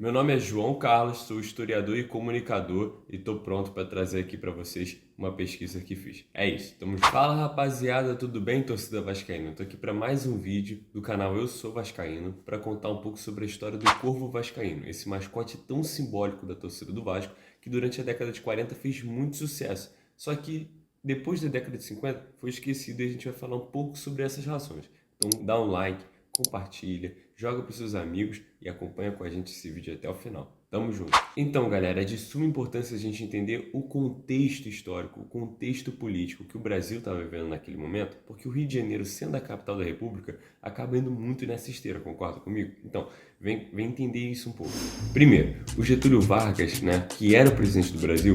Meu nome é João Carlos, sou historiador e comunicador e estou pronto para trazer aqui para vocês uma pesquisa que fiz. É isso, Fala rapaziada, tudo bem, torcida vascaína? Estou aqui para mais um vídeo do canal Eu Sou Vascaíno para contar um pouco sobre a história do Corvo Vascaíno, esse mascote tão simbólico da torcida do Vasco que durante a década de 40 fez muito sucesso. Só que depois da década de 50 foi esquecido e a gente vai falar um pouco sobre essas razões. Então dá um like, compartilha, joga para os seus amigos e acompanha com a gente esse vídeo até o final. Tamo junto! Então, galera, é de suma importância a gente entender o contexto histórico, o contexto político que o Brasil estava vivendo naquele momento, porque o Rio de Janeiro, sendo a capital da República, acaba indo muito nessa esteira, concorda comigo? Então, vem entender isso um pouco. Primeiro, o Getúlio Vargas, né, que era o presidente do Brasil,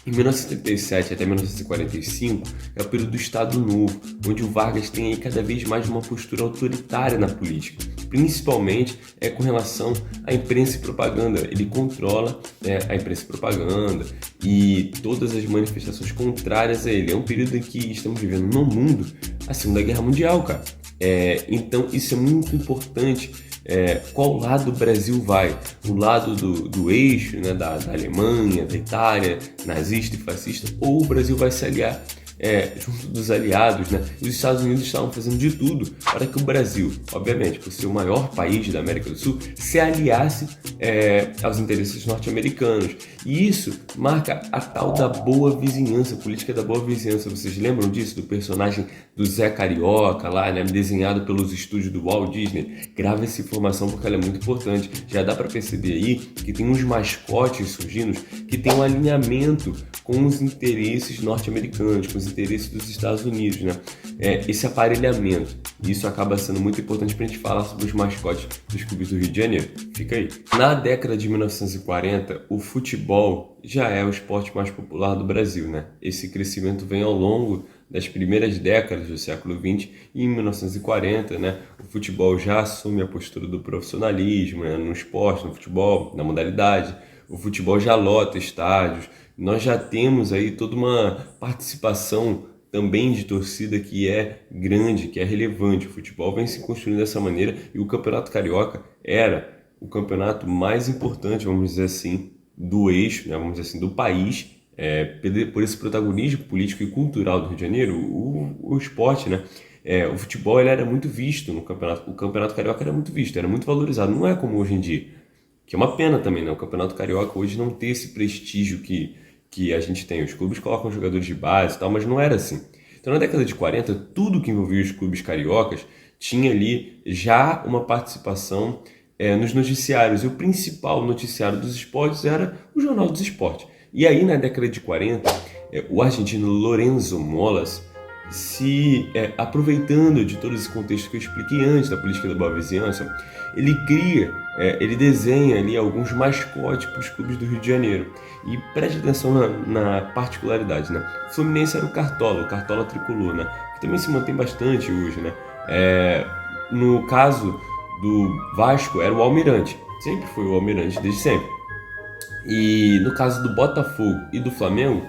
em 1937 até 1945 é o período do Estado Novo, onde o Vargas tem aí cada vez mais uma postura autoritária na política, principalmente com relação à imprensa e propaganda. Ele controla a imprensa e propaganda e todas as manifestações contrárias a ele. É um período em que estamos vivendo no mundo a Segunda Guerra Mundial, cara. Então isso é muito importante. Qual lado o Brasil vai? O lado do eixo, né, da Alemanha, da Itália, nazista e fascista, ou o Brasil vai se aliar junto dos aliados, né? Os Estados Unidos estavam fazendo de tudo para que o Brasil, obviamente, por ser o maior país da América do Sul, se aliasse aos interesses norte-americanos. E isso marca a tal da boa vizinhança, a política da boa vizinhança. Vocês lembram disso? Do personagem do Zé Carioca lá, né, desenhado pelos estúdios do Walt Disney? Grava essa informação porque ela é muito importante. Já dá para perceber aí que tem uns mascotes surgindo que tem um alinhamento com os interesses norte-americanos, com os interesses dos Estados Unidos, né? Esse aparelhamento. Isso acaba sendo muito importante para a gente falar sobre os mascotes dos clubes do Rio de Janeiro. Fica aí. Na década de 1940, o futebol já é o esporte mais popular do Brasil, né? Esse crescimento vem ao longo das primeiras décadas do século XX e em 1940, né, o futebol já assume a postura do profissionalismo, né, no esporte, no futebol, na modalidade. O futebol já lota estádios. Nós já temos aí toda uma participação também de torcida que é grande, que é relevante. O futebol vem se construindo dessa maneira e o Campeonato Carioca era o campeonato mais importante, vamos dizer assim, do eixo, né, vamos dizer assim, do país, por esse protagonismo político e cultural do Rio de Janeiro. O esporte, né, o futebol ele era muito visto no campeonato, o Campeonato Carioca era muito visto, era muito valorizado, não é como hoje em dia, que é uma pena também, né, o Campeonato Carioca hoje não ter esse prestígio que a gente tem. Os clubes colocam jogadores de base e tal, mas não era assim. Então, na década de 40, tudo que envolvia os clubes cariocas tinha ali já uma participação nos noticiários. E o principal noticiário dos esportes era o Jornal dos Esportes. E aí, na década de 40, o argentino Lorenzo Molas, aproveitando de todo esse contexto que eu expliquei antes da política da boa vizinhança, ele desenha ali alguns mascotes para os clubes do Rio de Janeiro. E preste atenção na particularidade, né? O Fluminense era o Cartola tricolor, né? Que também se mantém bastante hoje, né? No caso do Vasco, era o Almirante. Sempre foi o Almirante, desde sempre. E no caso do Botafogo e do Flamengo,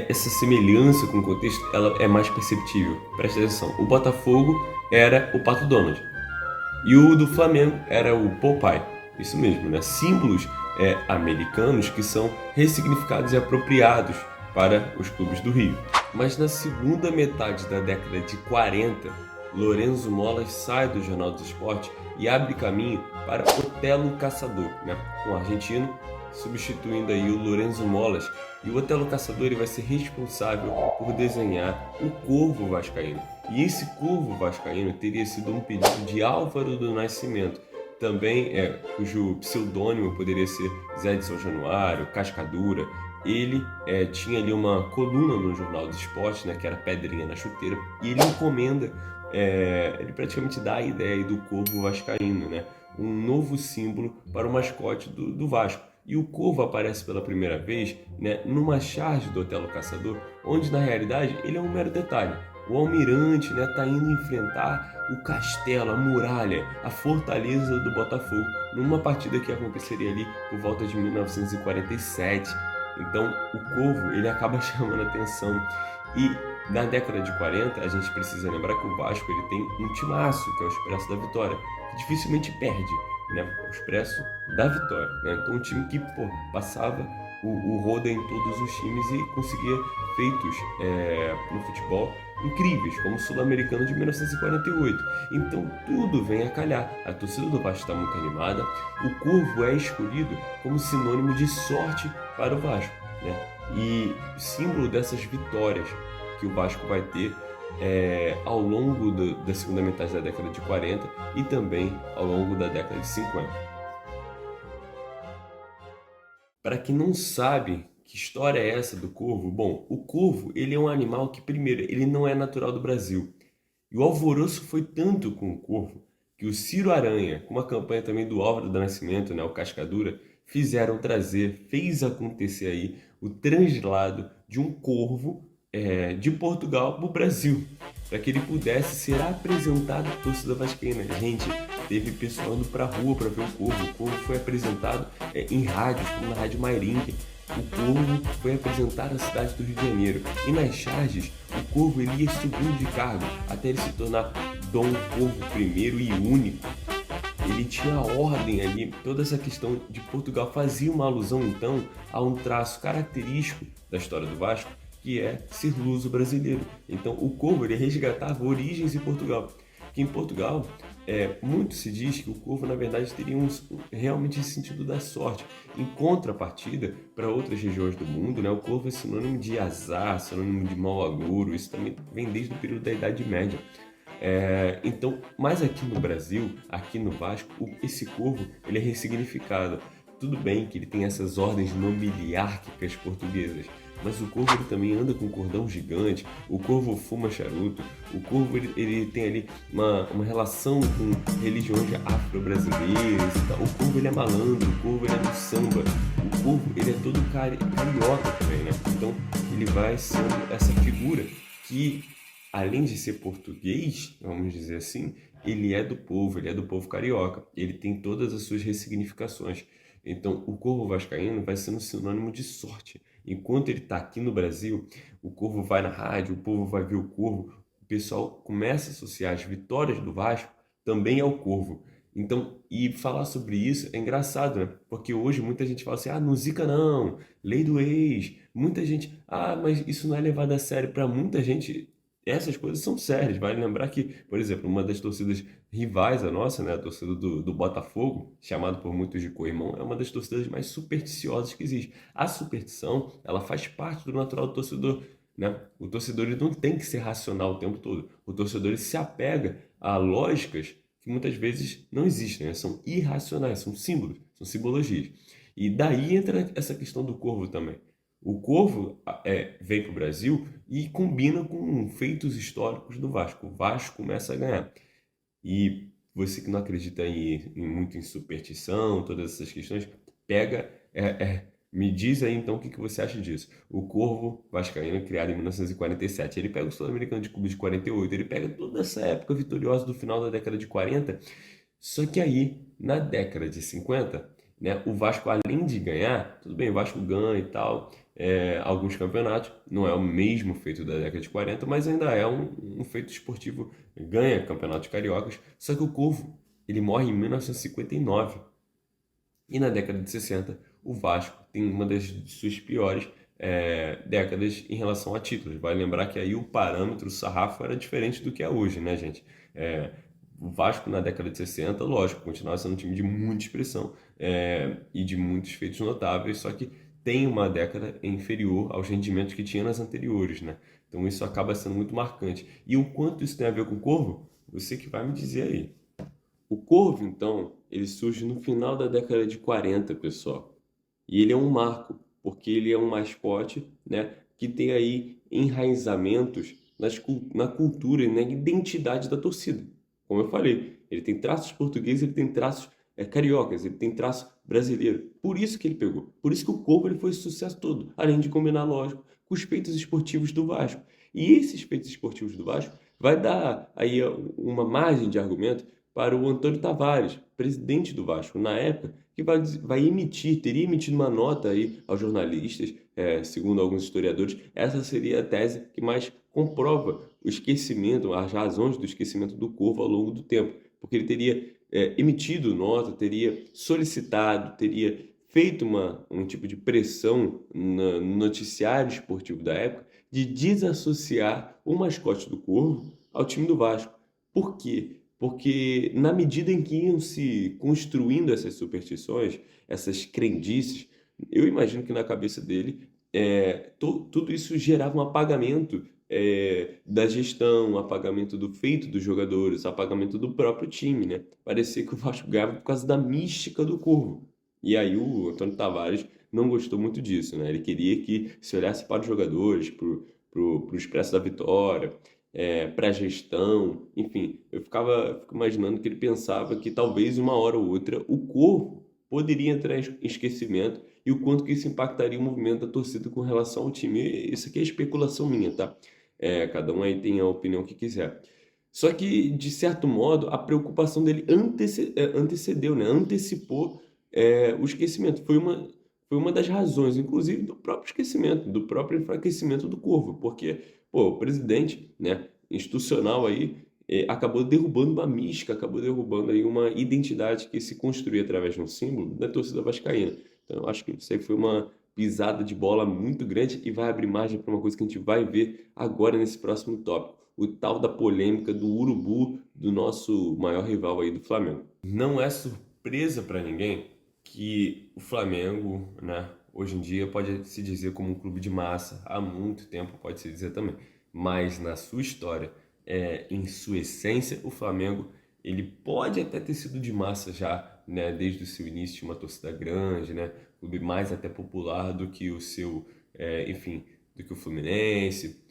essa semelhança com o contexto ela é mais perceptível. Presta atenção. O Botafogo era o Pato Donald. E o do Flamengo era o Popeye. Isso mesmo, né? Símbolos americanos que são ressignificados e apropriados para os clubes do Rio. Mas na segunda metade da década de 40, Lorenzo Molas sai do Jornal do Esporte e abre caminho para Otelo Caçador, né? Um argentino substituindo aí o Lorenzo Molas. E o Otelo Caçador ele vai ser responsável por desenhar o Corvo Vascaíno. E esse Corvo Vascaíno teria sido um pedido de Álvaro do Nascimento, também cujo pseudônimo poderia ser Zé de São Januário, Cascadura. Ele tinha ali uma coluna no Jornal dos Esportes, né, que era Pedrinha na Chuteira, e ele encomenda, ele praticamente dá a ideia aí do Corvo Vascaíno, né, um novo símbolo para o mascote do Vasco. E o Corvo aparece pela primeira vez, né, numa charge do Otelo Caçador, onde na realidade ele é um mero detalhe. O almirante, né, tá indo enfrentar o castelo, a muralha, a fortaleza do Botafogo, numa partida que aconteceria ali por volta de 1947. Então o Corvo ele acaba chamando a atenção. E na década de 40 a gente precisa lembrar que o Vasco ele tem um timaço, que é o Expresso da Vitória, que dificilmente perde. né, o Expresso da Vitória, né? Então um time que, pô, passava o rodo em todos os times e conseguia feitos no futebol incríveis, como o Sul-Americano de 1948. Então tudo vem a calhar. A torcida do Vasco está muito animada. O Corvo é escolhido como sinônimo de sorte para o Vasco, né? E símbolo dessas vitórias que o Vasco vai ter ao longo da segunda metade da década de 40 e também ao longo da década de 50. Para quem não sabe que história é essa do corvo, bom, o corvo ele é um animal que, primeiro, ele não é natural do Brasil. E o alvoroço foi tanto com o corvo que o Ciro Aranha, com uma campanha também do Álvaro do Nascimento, né, o Cascadura, fez acontecer aí o translado de um corvo de Portugal para o Brasil, para que ele pudesse ser apresentado à torcida vascaína. Gente, teve pessoal indo para a rua para ver o corvo. O corvo foi apresentado em rádios, como na Rádio Mairinque. O corvo foi apresentado na cidade do Rio de Janeiro. E nas charges, o corvo ele ia subindo de cargo até ele se tornar Dom Corvo I e único. Ele tinha a ordem ali, toda essa questão de Portugal fazia uma alusão então a um traço característico da história do Vasco, que é ser luso-brasileiro. Então o Corvo ele resgatava origens em Portugal, que em Portugal muito se diz que o Corvo na verdade teria realmente esse sentido da sorte. Em contrapartida, para outras regiões do mundo, né, o Corvo é sinônimo de azar, sinônimo de mau agouro, isso também vem desde o período da Idade Média. Então, mas aqui no Brasil, aqui no Vasco, esse corvo ele é ressignificado. Tudo bem que ele tem essas ordens nobiliárquicas portuguesas, mas o corvo ele também anda com um cordão gigante, o corvo fuma charuto, o corvo ele tem ali uma relação com religiões afro-brasileiras e tal. O corvo ele é malandro, o corvo ele é do samba, o corvo ele é todo carioca também, né? Então ele vai sendo essa figura que além de ser português, vamos dizer assim, ele é do povo carioca. Ele tem todas as suas ressignificações. Então, o corvo vascaíno vai sendo sinônimo de sorte. Enquanto ele está aqui no Brasil, o corvo vai na rádio, o povo vai ver o corvo, o pessoal começa a associar as vitórias do Vasco também ao corvo. Então, e falar sobre isso é engraçado, né? Porque hoje muita gente fala assim, não zica não, lei do ex. Muita gente, mas isso não é levado a sério. Para muita gente, essas coisas são sérias. Vale lembrar que, por exemplo, uma das torcidas rivais à nossa, né, a torcida do Botafogo, chamado por muitos de co-irmão, é uma das torcidas mais supersticiosas que existe. A superstição, ela faz parte do natural do torcedor, né? O torcedor ele não tem que ser racional o tempo todo. O torcedor ele se apega a lógicas que muitas vezes não existem, né? São irracionais, são símbolos, são simbologias. E daí entra essa questão do corvo também. O Corvo vem para o Brasil e combina com feitos históricos do Vasco. O Vasco começa a ganhar. E você que não acredita muito em superstição, todas essas questões, pega, me diz aí então o que você acha disso. O Corvo Vascaíno, criado em 1947, ele pega o Sul-Americano de Cuba de 48, ele pega toda essa época vitoriosa do final da década de 40, só que aí, na década de 50, né, o Vasco, além de ganhar, tudo bem, o Vasco ganha e tal, alguns campeonatos, não é o mesmo feito da década de 40, mas ainda é um feito esportivo, ganha campeonatos cariocas, só que o Corvo, ele morre em 1959. E na década de 60, o Vasco tem uma das suas piores décadas em relação a títulos. Vale lembrar que aí o parâmetro, o sarrafo era diferente do que é hoje, né, gente? O Vasco na década de 60, lógico, continuava sendo um time de muita expressão e de muitos feitos notáveis, só que tem uma década inferior aos rendimentos que tinha nas anteriores, né? Então isso acaba sendo muito marcante. E o quanto isso tem a ver com o Corvo? Você que vai me dizer aí. O Corvo, então, ele surge no final da década de 40, pessoal. E ele é um marco, porque ele é um mascote, né, que tem aí enraizamentos na cultura e na identidade da torcida. Como eu falei, ele tem traços portugueses, ele tem traços cariocas, ele tem traço brasileiro. Por isso que ele pegou. Por isso que o Corvo ele foi esse sucesso todo. Além de combinar, lógico, com os feitos esportivos do Vasco. E esses feitos esportivos do Vasco vai dar aí uma margem de argumento para o Antônio Tavares, presidente do Vasco, na época, que teria emitido uma nota aí aos jornalistas, segundo alguns historiadores, essa seria a tese que mais comprova o esquecimento, as razões do esquecimento do Corvo ao longo do tempo, porque ele teria emitido nota, teria solicitado, teria feito um tipo de pressão no noticiário esportivo da época de desassociar o mascote do Corvo ao time do Vasco. Por quê? Porque na medida em que iam se construindo essas superstições, essas crendices, eu imagino que na cabeça dele tudo isso gerava um apagamento da gestão, apagamento do feito dos jogadores, apagamento do próprio time, né? Parecia que o Vasco ganhava por causa da mística do Corvo. E aí o Antônio Tavares não gostou muito disso, né? Ele queria que se olhasse para os jogadores, pro Expresso da Vitória, para a gestão, enfim. Fico imaginando que ele pensava que talvez uma hora ou outra o Corvo poderia entrar em esquecimento e o quanto que isso impactaria o movimento da torcida com relação ao time. Isso aqui é especulação minha, tá? Cada um aí tem a opinião que quiser. Só que, de certo modo, a preocupação dele antecedeu, né? Antecipou o esquecimento. Foi uma das razões, inclusive, do próprio esquecimento, do próprio enfraquecimento do Corvo, porque, pô, o presidente, né, institucional aí, acabou derrubando uma mística, acabou derrubando aí uma identidade que se construía através de um símbolo da torcida vascaína. Então, eu acho que isso aí foi uma pisada de bola muito grande e vai abrir margem para uma coisa que a gente vai ver agora nesse próximo tópico, o tal da polêmica do urubu do nosso maior rival aí do Flamengo. Não é surpresa para ninguém que o Flamengo, né, hoje em dia pode se dizer como um clube de massa, há muito tempo pode se dizer também, mas na sua história, em sua essência, o Flamengo ele pode até ter sido de massa já, né, desde o seu início, tinha uma torcida grande, né, clube mais até popular do que o seu, enfim, do que o Fluminense.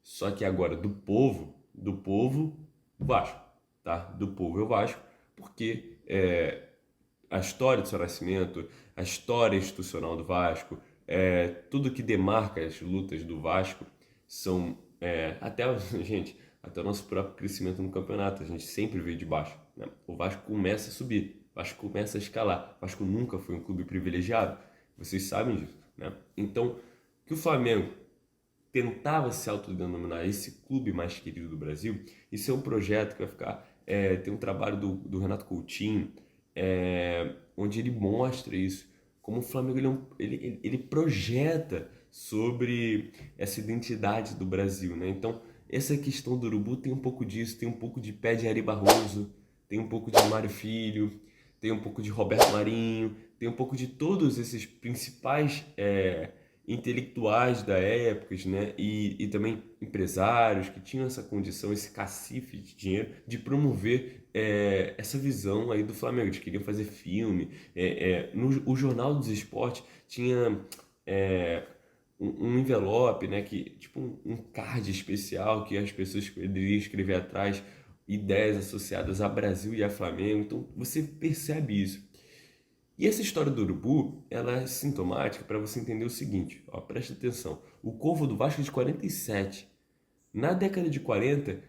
Só que agora do povo, o Vasco, tá? Do povo é o Vasco, porque a história do seu nascimento, a história institucional do Vasco, tudo que demarca as lutas do Vasco são até gente, até o nosso próprio crescimento no campeonato, a gente sempre veio de baixo, né? O Vasco começa a subir, o Vasco começa a escalar, o Vasco nunca foi um clube privilegiado, vocês sabem disso, né? Então, que o Flamengo tentava se autodenominar esse clube mais querido do Brasil, isso é um projeto que vai ficar. Tem um trabalho do Renato Coutinho, onde ele mostra isso, como o Flamengo ele projeta sobre essa identidade do Brasil, né? Então, essa questão do Urubu tem um pouco disso, tem um pouco de pé de Ari Barroso, tem um pouco de Mário Filho, tem um pouco de Roberto Marinho, tem um pouco de todos esses principais intelectuais da época, né? E também empresários que tinham essa condição, esse cacife de dinheiro de promover essa visão aí do Flamengo. Eles queriam fazer filme. O Jornal dos Esportes tinha um envelope, né? Tipo um card especial que as pessoas poderiam escrever atrás ideias associadas a Brasil e a Flamengo. Então você percebe isso. E essa história do urubu, ela é sintomática para você entender o seguinte, ó, presta atenção. O Corvo do Vasco é de 47. Na década de 40,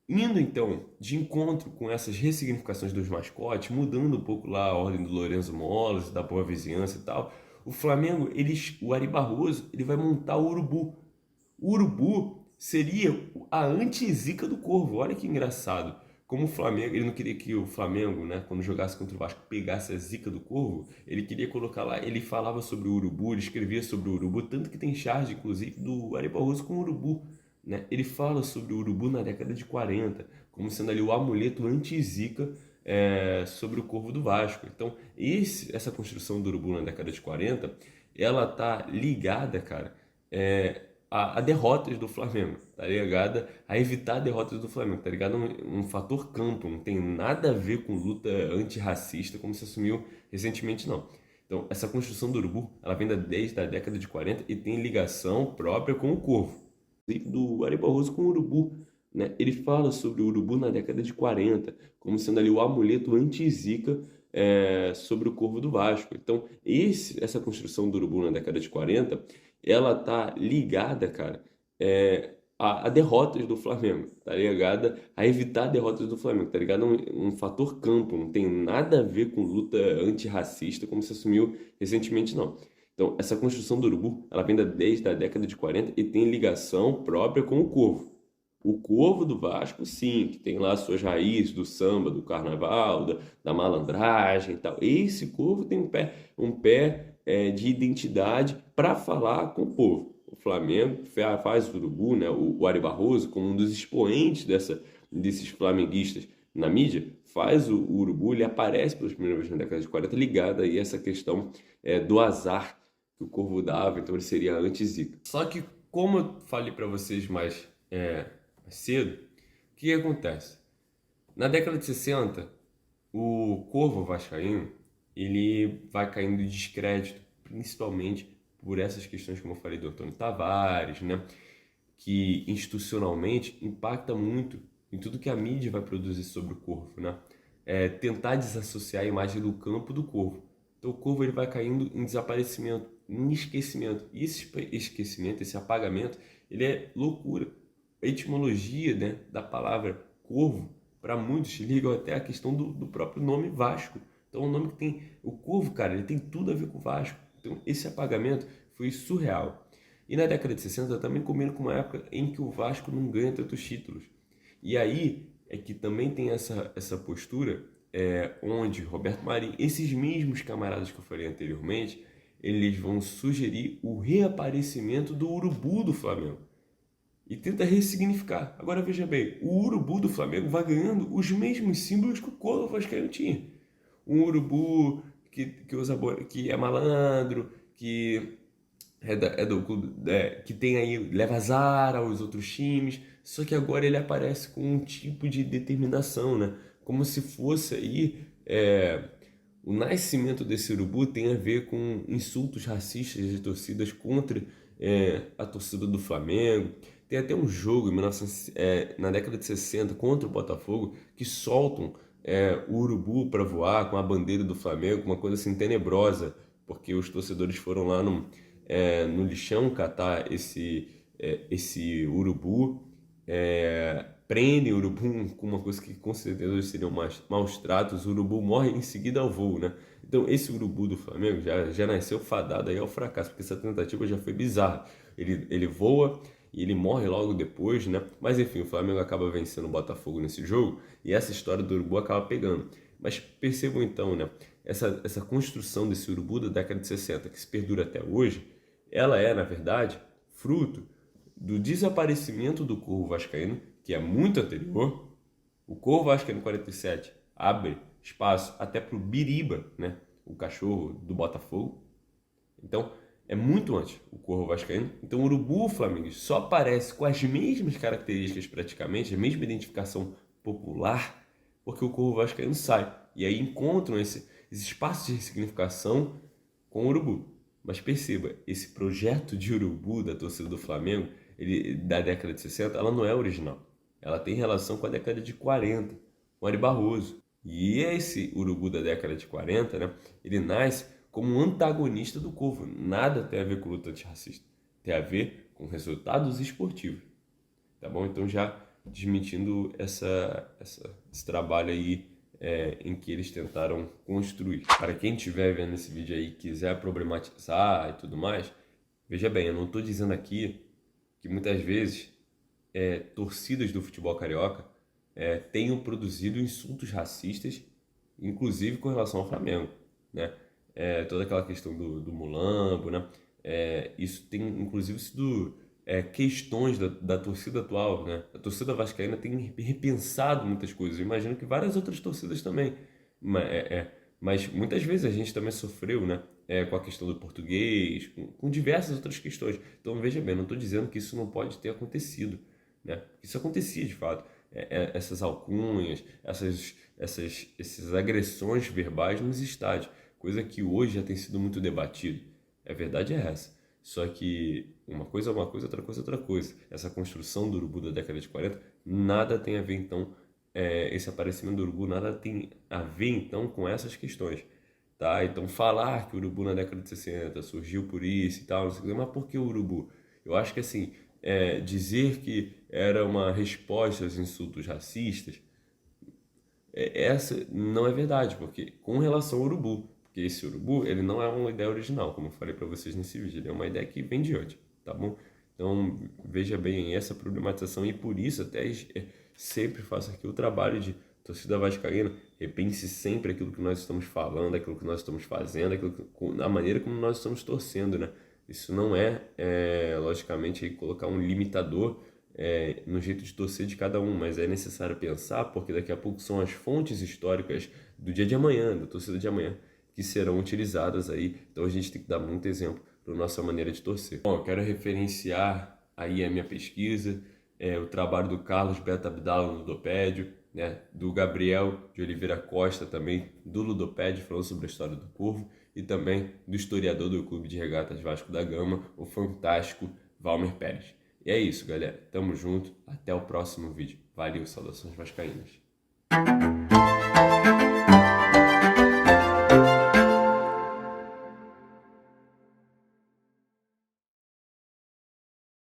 indo então de encontro com essas ressignificações dos mascotes, mudando um pouco lá a ordem do Lorenzo Molas, da Boa Vizinhança e tal, o Flamengo, o Ari Barroso, ele vai montar o urubu. O urubu seria a anti-zica do Corvo. Olha que engraçado. Como o Flamengo, ele não queria que o Flamengo, né, quando jogasse contra o Vasco, pegasse a zica do Corvo, ele queria colocar lá, ele falava sobre o urubu, ele escrevia sobre o urubu, tanto que tem charge, inclusive, do Ari Barroso com o urubu, né? Ele fala sobre o urubu na década de 40, como sendo ali o amuleto anti-zica sobre o Corvo do Vasco. Então, essa construção do urubu na década de 40, ela tá ligada, cara, a derrotas do Flamengo, tá ligado? A evitar derrotas do Flamengo, tá ligado? Um fator campo, não tem nada a ver com luta antirracista, como se assumiu recentemente, não. Então, essa construção do urubu, ela vem desde a década de 40 e tem ligação própria com o Corvo. Do Ari Barroso com o urubu, né? Ele fala sobre o urubu na década de 40, como sendo ali o amuleto anti-zica sobre o Corvo do Vasco. Então, essa construção do urubu na década de 40, ela tá ligada, cara, a derrotas do Flamengo, tá ligada? A evitar derrotas do Flamengo, tá ligado? Um fator campo, não tem nada a ver com luta antirracista, como se assumiu recentemente, não. Então, essa construção do urubu, ela vem desde a década de 40 e tem ligação própria com o Corvo. O Corvo do Vasco, sim, que tem lá suas raízes do samba, do carnaval, da malandragem e tal. Esse Corvo tem um pé de identidade para falar com o povo. O Flamengo faz o Urubu, né? O Ari Barroso, como um dos expoentes desses flamenguistas na mídia, faz o Urubu, ele aparece pelas primeiras vezes na década de 40, ligado aí a essa questão do azar que o Corvo dava, então ele seria anti-Zica. Só que, como eu falei para vocês mais cedo, o que acontece? Na década de 60, o Corvo vascaíno, ele vai caindo de descrédito, principalmente por essas questões, como eu falei, do Antônio Tavares, né? Que institucionalmente impacta muito em tudo que a mídia vai produzir sobre o Corvo, né? Tentar desassociar a imagem do campo do Corvo. Então o Corvo ele vai caindo em desaparecimento, em esquecimento. E esse esquecimento, esse apagamento, ele é loucura. A etimologia, né, da palavra Corvo, para muitos, ligam até a questão do próprio nome Vasco. Então, o nome que tem. O Corvo, cara, ele tem tudo a ver com o Vasco. Então, esse apagamento foi surreal. E na década de 60 também combina com uma época em que o Vasco não ganha tantos títulos. E aí é que também tem essa postura onde Roberto Marinho, esses mesmos camaradas que eu falei anteriormente, eles vão sugerir o reaparecimento do Urubu do Flamengo e tenta ressignificar. Agora veja bem, o urubu do Flamengo vai ganhando os mesmos símbolos que o Corvo vascaíno tinha. Um urubu que é malandro, que do clube, que tem aí, leva azar aos outros times, só que agora ele aparece com um tipo de determinação, né? Como se fosse aí o nascimento desse urubu tem a ver com insultos racistas de torcidas contra a torcida do Flamengo. Tem até um jogo na década de 60 contra o Botafogo que soltam o urubu para voar com a bandeira do Flamengo, uma coisa assim tenebrosa, porque os torcedores foram lá no lixão catar esse urubu, prendem o urubu com uma coisa que com certeza seriam maus tratos. O urubu morre em seguida ao voo, né? Então esse urubu do Flamengo já nasceu fadado aí ao fracasso, porque essa tentativa já foi bizarra. Ele voa e ele morre logo depois, né? Mas enfim, o Flamengo acaba vencendo o Botafogo nesse jogo e essa história do urubu acaba pegando. Mas percebam então, né? Essa construção desse urubu da década de 60, que se perdura até hoje, ela na verdade, fruto do desaparecimento do Corvo vascaíno, que é muito anterior. O Corvo vascaíno 47 abre espaço até para o Biriba, né? O cachorro do Botafogo. Então, é muito antes o Corvo vascaíno. Então, o Urubu flamenguista só aparece com as mesmas características praticamente, a mesma identificação popular, porque o Corvo vascaíno sai. E aí encontram esse espaço de ressignificação com o Urubu. Mas perceba, esse projeto de urubu da torcida do Flamengo, da década de 60, ela não é original. Ela tem relação com a década de 40, com Ari Barroso. E esse urubu da década de 40, né, ele nasce como um antagonista do Corvo. Nada tem a ver com luta antirracista. Tem a ver com resultados esportivos. Tá bom? Então já desmentindo esse trabalho aí em que eles tentaram construir. Para quem estiver vendo esse vídeo aí e quiser problematizar e tudo mais, veja bem, eu não estou dizendo aqui que muitas vezes torcidas do futebol carioca tenham produzido insultos racistas, inclusive com relação ao Flamengo, né? Toda aquela questão do Mulambo, né? Isso tem inclusive sido questões da torcida atual, né? A torcida vascaína tem repensado muitas coisas. Eu imagino que várias outras torcidas também. Mas muitas vezes a gente também sofreu, né? Com a questão do português, com diversas outras questões. Então veja bem, não estou dizendo que isso não pode ter acontecido, né? Isso acontecia de fato. Essas alcunhas, essas agressões verbais nos estádios, coisa que hoje já tem sido muito debatido. A verdade é essa. Só que uma coisa é uma coisa, outra coisa é outra coisa. Essa construção do urubu da década de 40 nada tem a ver, então, esse aparecimento do urubu nada tem a ver, então, com essas questões. Tá? Então, falar que o urubu na década de 60 surgiu por isso e tal, não sei o que, mas por que o urubu? Eu acho que, assim, dizer que era uma resposta aos insultos racistas, essa não é verdade, porque com relação ao urubu, porque esse urubu, ele não é uma ideia original, como eu falei para vocês nesse vídeo, ele é uma ideia que vem de antes, tá bom? Então, veja bem essa problematização e por isso até sempre faço aqui o trabalho de torcida vascaína, repense sempre aquilo que nós estamos falando, aquilo que nós estamos fazendo, a maneira como nós estamos torcendo, né? Isso não logicamente, aí colocar um limitador no jeito de torcer de cada um, mas é necessário pensar, porque daqui a pouco são as fontes históricas do dia de amanhã, da torcida de amanhã, que serão utilizadas aí. Então a gente tem que dar muito exemplo para a nossa maneira de torcer. Bom, eu quero referenciar aí a minha pesquisa, o trabalho do Carlos Beta Abdala no Ludopédio, né, do Gabriel de Oliveira Costa também, do Ludopédio, falando sobre a história do Corvo, e também do historiador do Clube de Regatas Vasco da Gama, o fantástico Valmer Pérez. E é isso, galera. Tamo junto. Até o próximo vídeo. Valeu, saudações vascaínas.